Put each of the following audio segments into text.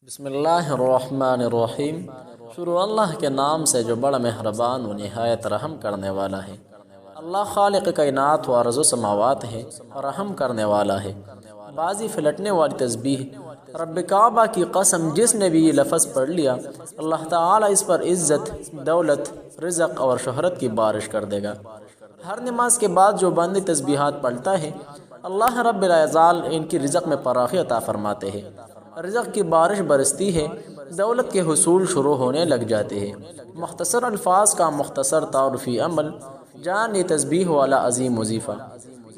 بسم اللہ الرحمن الرحیم۔ شروع اللہ کے نام سے جو بڑا مہربان و نہایت رحم کرنے والا ہے۔ اللہ خالق کائنات و ارض و سماوات ہے اور رحم کرنے والا ہے۔ بازی پلٹنے والی تسبیح۔ رب کعبہ کی قسم، جس نے بھی یہ لفظ پڑھ لیا اللہ تعالیٰ اس پر عزت، دولت، رزق اور شہرت کی بارش کر دے گا۔ ہر نماز کے بعد جو بندی تسبیحات پڑھتا ہے اللہ رب العزال ان کی رزق میں فراخی عطا فرماتے ہیں، رزق کی بارش برستی ہے، دولت کے حصول شروع ہونے لگ جاتے ہیں۔ مختصر الفاظ کا مختصر تعارفی عمل، جان یہ تسبیح والا عظیم وظیفہ۔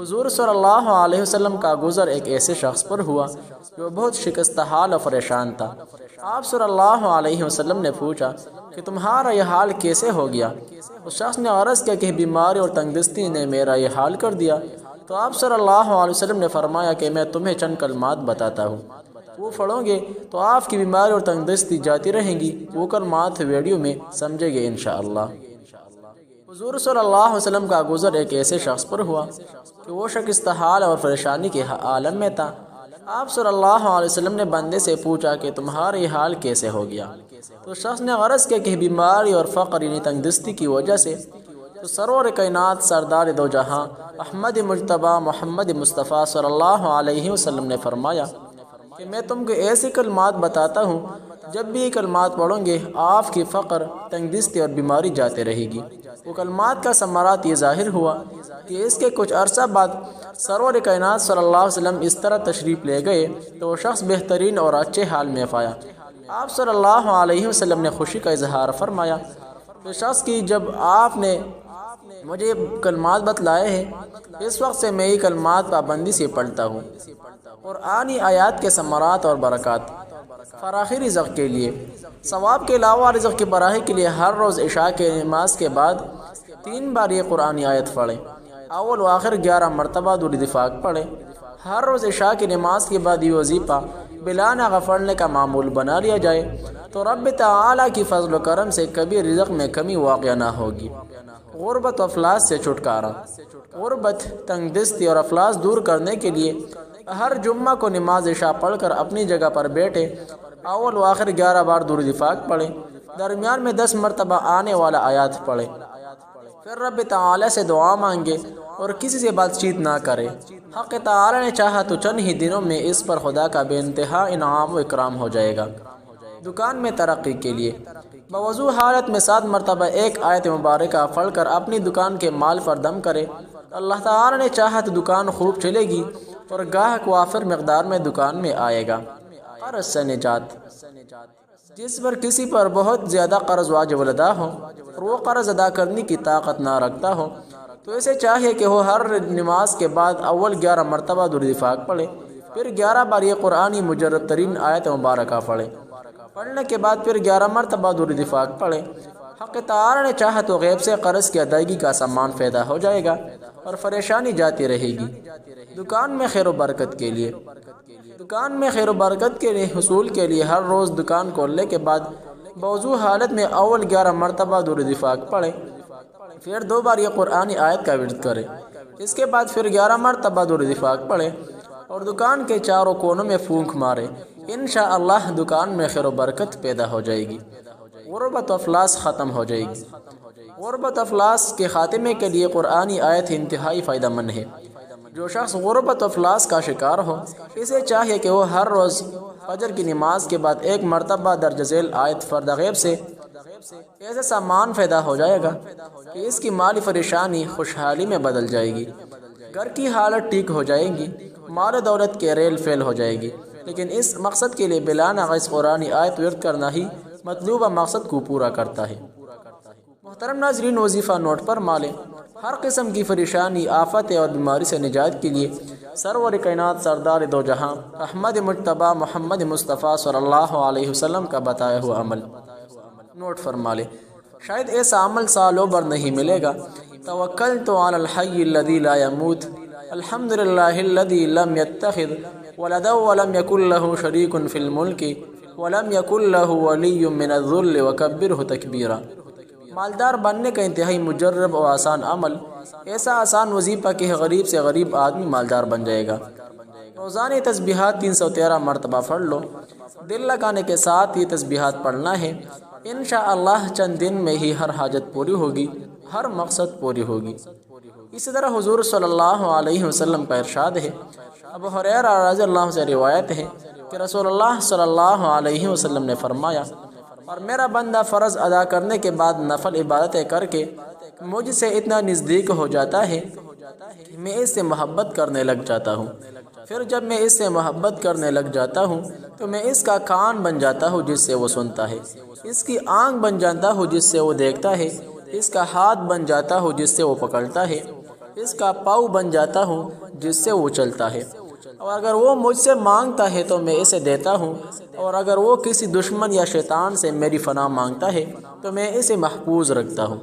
حضور صلی اللہ علیہ وسلم کا گزر ایک ایسے شخص پر ہوا جو بہت شکستہ حال و پریشان تھا۔ آپ صلی اللہ علیہ وسلم نے پوچھا کہ تمہارا یہ حال کیسے ہو گیا؟ اس شخص نے عرض کیا کہ بیماری اور تنگدستی نے میرا یہ حال کر دیا۔ تو آپ صلی اللہ علیہ وسلم نے فرمایا کہ میں تمہیں چند کلمات بتاتا ہوں، وہ پڑھو گے تو آپ کی بیماری اور تنگدستی جاتی رہیں گی۔ وہ کلمات ویڈیو میں سمجھے گے انشاءاللہ۔ حضور صلی اللہ علیہ وسلم کا گزر ایک ایسے شخص پر ہوا کہ وہ شکستہ حال اور پریشانی کے عالم میں تھا۔ آپ صلی اللہ علیہ وسلم نے بندے سے پوچھا کہ تمہارا یہ حال کیسے ہو گیا؟ تو شخص نے عرض کیا کہ بیماری اور فقر یعنی تنگدستی کی وجہ سے۔ تو سرور کائنات سردار دو جہاں احمد مجتبی محمد مصطفیٰ صلی اللہ علیہ وسلم نے فرمایا کہ میں تم کو ایسی کلمات بتاتا ہوں، جب بھی یہ کلمات پڑھیں گے آپ کی فقر، تنگدستی اور بیماری جاتے رہے گی۔ وہ کلمات کا ثمرات یہ ظاہر ہوا کہ اس کے کچھ عرصہ بعد سرور کائنات صلی اللہ علیہ وسلم اس طرح تشریف لے گئے تو وہ شخص بہترین اور اچھے حال میں پایا۔ آپ صلی اللہ علیہ وسلم نے خوشی کا اظہار فرمایا کہ شخص کی جب آپ نے مجھے کلمات بتلائے ہیں، اس وقت سے میں یہ کلمات پابندی سے پڑھتا ہوں۔ قرآنی آیات کے ثمرات اور برکات۔ فراخی رزق کے لیے، ثواب کے علاوہ رزق کی فراخی کے لیے ہر روز عشاء کے نماز کے بعد 3 بار یہ قرآنی آیت پڑھیں۔ اول و آخر 11 مرتبہ درود پاک پڑھیں۔ ہر روز عشاء کی نماز کے بعد یہ وظیفہ بلا ناغہ پڑھنے کا معمول بنا لیا جائے تو رب تعالیٰ کی فضل و کرم سے کبھی رزق میں کمی واقع نہ ہوگی۔ غربت و افلاس سے چھٹکارا۔ غربت، تنگدستی اور افلاس دور کرنے کے لیے ہر جمعہ کو نماز عشاء پڑھ کر اپنی جگہ پر بیٹھے اول و آخر 11 بار درود پاک پڑھیں، درمیان میں 10 مرتبہ آنے والا آیات پڑھیں، پھر رب تعالی سے دعا مانگے اور کسی سے بات چیت نہ کرے۔ حق تعالی نے چاہا تو چند ہی دنوں میں اس پر خدا کا بے انتہا انعام و اکرام ہو جائے گا۔ دکان میں ترقی کے لیے بوضو حالت میں 7 مرتبہ ایک آیت مبارکہ پڑھ کر اپنی دکان کے مال پر دم کرے، اللہ تعالی نے چاہا تو دکان خوب چلے گی اور گاہک وافر مقدار میں دکان میں آئے گا۔ قرض سے نجات۔ جس پر کسی پر بہت زیادہ قرض واجب الادا ہو اور وہ قرض ادا کرنے کی طاقت نہ رکھتا ہو تو اسے چاہیے کہ وہ ہر نماز کے بعد اول 11 مرتبہ درود پاک پڑھے، پھر 11 بار یہ قرآنی مجرد ترین آیت مبارکہ پڑھے، پڑھنے کے بعد پھر 11 مرتبہ درود پاک پڑھے۔ حق تعالی نے چاہا تو غیب سے قرض کی ادائیگی کا سامان پیدا ہو جائے گا اور پریشانی جاتی رہے گی۔ دکان میں خیر و برکت کے لیے۔ دکان میں خیر و برکت کے حصول کے لیے ہر روز دکان کھولنے کے بعد بوضو حالت میں اول 11 مرتبہ درود پاک پڑھے، پھر 2 بار یہ قرآنی آیت کا ورد کرے، اس کے بعد پھر 11 مرتبہ درود پاک پڑھے اور دکان کے چاروں کونوں میں پھونک مارے۔ انشاءاللہ دکان میں خیر و برکت پیدا ہو جائے گی، غربت و افلاس ختم ہو جائے گی۔ غربت و افلاس کے خاتمے کے لیے قرآنی آیت انتہائی فائدہ مند ہے۔ جو شخص غربت و افلاس کا شکار ہو اسے چاہیے کہ وہ ہر روز فجر کی نماز کے بعد 1 مرتبہ درج ذیل آیت فرد غیب سے ایسا سامان پیدا ہو جائے گا کہ اس کی مالی پریشانی خوشحالی میں بدل جائے گی، گھر کی حالت ٹھیک ہو جائے گی، مال و دولت کے ریل فیل ہو جائے گی۔ لیکن اس مقصد کے لیے بلا ناغہ اس قرآنی آیت ورد کرنا ہی مطلوبہ مقصد کو پورا کرتا ہے۔ محترم ناظرین، وظیفہ نوٹ پر مالیں۔ ہر قسم کی پریشانی، آفت اور بیماری سے نجات کے لیے سرور کائنات سردار دو جہاں احمد مجتبی محمد مصطفیٰ صلی اللہ علیہ وسلم کا بتایا ہوا عمل نوٹ فرما لیں۔ شاید ایسا عمل سالوں بھر نہیں ملے گا۔ توکلت علی الحی الذی لا یموت، الحمدللہ الذی لم یتخذ ولدا ولم یکن لہ شریک فی الملک ولم یکن لہ ولی من الذل وکبرہ تکبیرا۔ مالدار بننے کا انتہائی مجرب اور آسان عمل، ایسا آسان وظیفہ کہ غریب سے غریب آدمی مالدار بن جائے گا۔ روزانہ یہ تسبیحات 313 مرتبہ پڑھ لو۔ دل لگانے کے ساتھ یہ تسبیحات پڑھنا ہے، انشاءاللہ چند دن میں ہی ہر حاجت پوری ہوگی، ہر مقصد پوری ہوگی۔ اسی طرح حضور صلی اللہ علیہ وسلم کا ارشاد ہے، ابو ہریرہ رضی اللہ عنہ سے روایت ہے کہ رسول اللہ صلی اللہ علیہ وسلم نے فرمایا، اور میرا بندہ فرض ادا کرنے کے بعد نفل عبادتیں کر کے مجھ سے اتنا نزدیک ہو جاتا ہے کہ میں اس سے محبت کرنے لگ جاتا ہوں۔ پھر جب میں اس سے محبت کرنے لگ جاتا ہوں تو میں اس کا کان بن جاتا ہوں جس سے وہ سنتا ہے، اس کی آنکھ بن جاتا ہوں جس سے وہ دیکھتا ہے، اس کا ہاتھ بن جاتا ہوں جس سے وہ پکڑتا ہے، اس کا پاؤں بن جاتا ہوں جس سے وہ چلتا ہے، اور اگر وہ مجھ سے مانگتا ہے تو میں اسے دیتا ہوں، اور اگر وہ کسی دشمن یا شیطان سے میری پناہ مانگتا ہے تو میں اسے محفوظ رکھتا ہوں،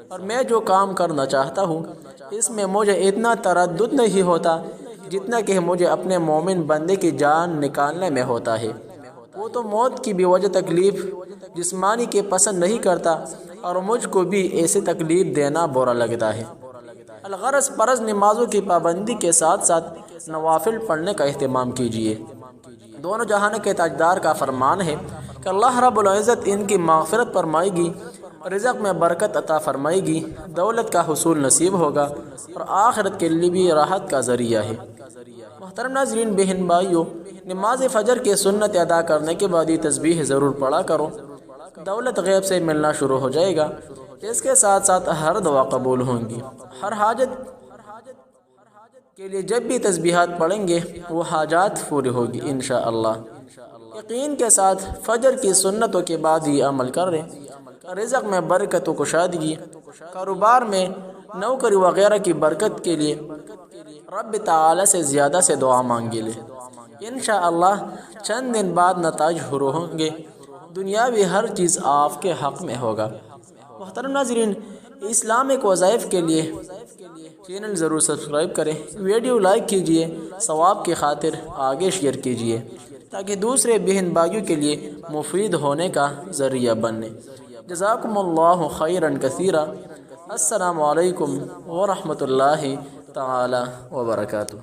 اور میں جو کام کرنا چاہتا ہوں اس میں مجھے اتنا تردد نہیں ہوتا جتنا کہ مجھے اپنے مومن بندے کی جان نکالنے میں ہوتا ہے۔ وہ تو موت کی بے وجہ تکلیف جسمانی کے پسند نہیں کرتا، اور مجھ کو بھی ایسی تکلیف دینا برا لگتا ہے۔ الغرض فرض نمازوں کی پابندی کے ساتھ ساتھ نوافل پڑھنے کا اہتمام کیجیے۔ دونوں جہان کے تاجدار کا فرمان ہے کہ اللہ رب العزت ان کی مغفرت فرمائے گی، رزق میں برکت عطا فرمائے گی، دولت کا حصول نصیب ہوگا، اور آخرت کے لیے بھی راحت کا ذریعہ ہے۔ محترم ناظرین، بہن بھائیو، نماز فجر کی سنت ادا کرنے کے بعد یہ تسبیح ضرور پڑھا کرو، دولت غیب سے ملنا شروع ہو جائے گا، اس کے ساتھ ساتھ ہر دعا قبول ہوں گی۔ ہر حاجت کے لیے جب بھی تسبیحات پڑھیں گے وہ حاجات پوری ہوگی انشاءاللہ۔ یقین کے ساتھ فجر کی سنتوں کے بعد ہی عمل کریں، رزق میں برکت و کشادگی، کاروبار میں نوکری وغیرہ کی برکت کے لیے رب تعالی سے زیادہ سے دعا مانگے لیں، انشاءاللہ چند دن بعد نتائج ضرور ہوں گے، دنیاوی ہر چیز آپ کے حق میں ہوگا۔ محترم ناظرین، اسلامک وظائف کے لیے چینل ضرور سبسکرائب کریں، ویڈیو لائک کیجئے، ثواب کی خاطر آگے شیئر کیجئے تاکہ دوسرے بہن بھائیوں کے لیے مفید ہونے کا ذریعہ بنے۔ جزاکم اللہ خیرا کثیرا۔ السلام علیکم ورحمۃ اللہ تعالی وبرکاتہ۔